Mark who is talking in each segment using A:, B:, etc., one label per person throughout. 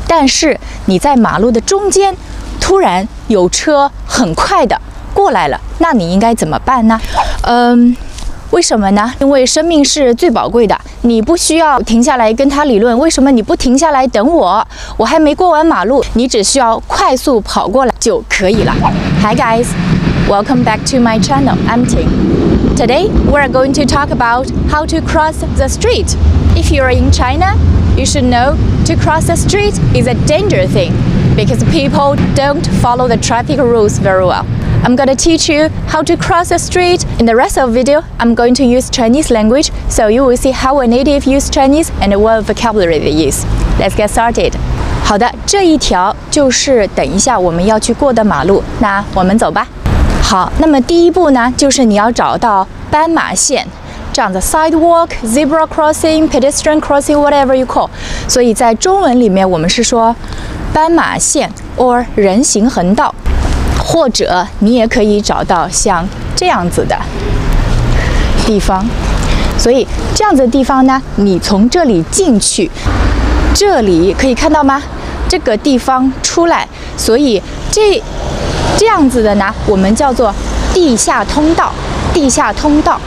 A: 但是你在马路的中间，突然有车很快的过来了，那你应该怎么办呢？为什么呢？因为生命是最宝贵的，你不需要停下来跟他理论。为什么你不停下来等我？我还没过完马路，你只需要快速跑过来就可以了。Hi guys, welcome back to my channel. I'm Ting. Today we're going to talk about how to cross the street. If you're in China, you should know to cross the street is a dangerous thing because people don't follow the traffic rules very well. I'm going to teach you how to cross the street. In the rest of the video, I'm going to use Chinese language, so you will see how a native use Chinese and what vocabulary they use. Let's get started. 好的，这一条就是等一下我们要去过的马路，那我们走吧。好，那么第一步呢，就是你要找到斑马线，这样的 sidewalk, zebra crossing, pedestrian crossing, whatever you call. 所以在中文里面，我们是说斑马线 or 人行横道。或者你也可以找到像这样子的地方，所以这样子的地方呢，你从这里进去，这里可以看到吗？这个地方出来，所以这样子的呢，我们叫做地下通道。地下通道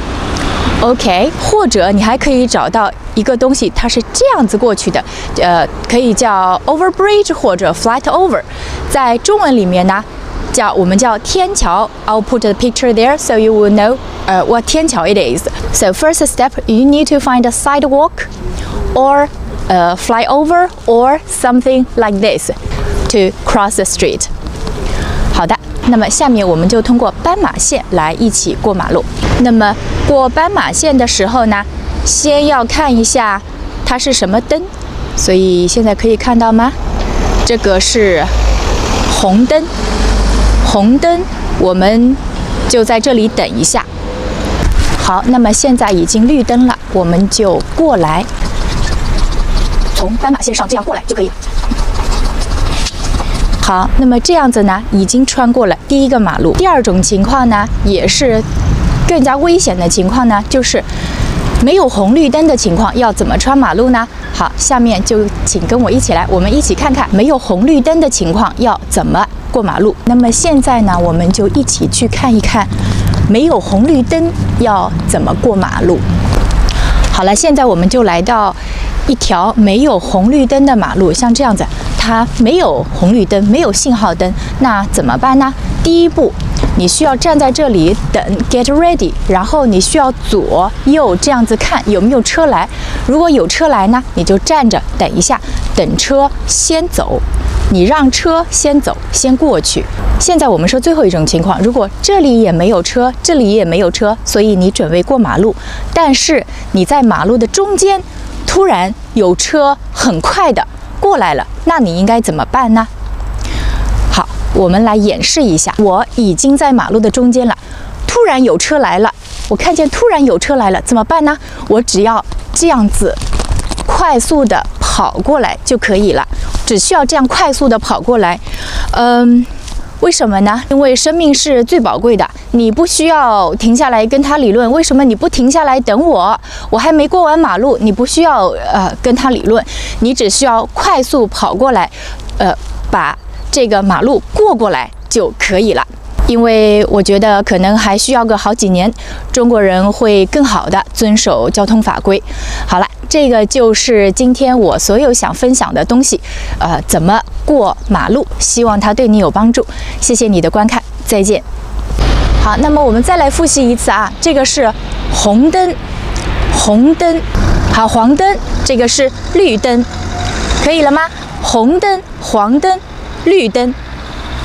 A: ，OK。或者你还可以找到一个东西，它是这样子过去的，可以叫 overbridge 或者 flat over。在中文里面呢，我们叫天桥。I'll put a picture there so you will know what 天桥 it is. So first step, you need to find a sidewalk or flyover or something like this to cross the street. 好的，那么下面我们就通过斑马线来一起过马路。那么过斑马线的时候呢，先要看一下它是什么灯。所以现在可以看到吗？这个是红灯。红灯，我们就在这里等一下。好，那么现在已经绿灯了，我们就过来，从斑马线上这样过来就可以了。好，那么这样子呢，已经穿过了第一个马路。第二种情况呢，也是更加危险的情况呢，就是没有红绿灯的情况，要怎么穿马路呢？好，下面就请跟我一起来，我们一起看看没有红绿灯的情况要怎么过马路。那么现在呢，我们就一起去看一看没有红绿灯要怎么过马路。好了，现在我们就来到一条没有红绿灯的马路，像这样子，它没有红绿灯，没有信号灯，那怎么办呢？第一步，你需要站在这里等 get ready， 然后你需要左右这样子看有没有车来。如果有车来呢，你就站着等一下，等车先走，你让车先走，先过去。现在我们说最后一种情况，如果这里也没有车，这里也没有车，所以你准备过马路，但是你在马路的中间突然有车很快的过来了，那你应该怎么办呢？好，我们来演示一下。我已经在马路的中间了，突然有车来了，我看见突然有车来了，怎么办呢？我只要这样子快速的跑过来就可以了，只需要这样快速的跑过来。为什么呢？因为生命是最宝贵的，你不需要停下来跟他理论。为什么你不停下来等我？我还没过完马路，你不需要跟他理论，你只需要快速跑过来，把这个马路过来就可以了。因为我觉得可能还需要个好几年，中国人会更好的遵守交通法规。好了，这个就是今天我所有想分享的东西，怎么过马路，希望它对你有帮助。谢谢你的观看，再见。好，那么我们再来复习一次啊，这个是红灯，红灯，好，黄灯，这个是绿灯，可以了吗？红灯、黄灯、绿灯。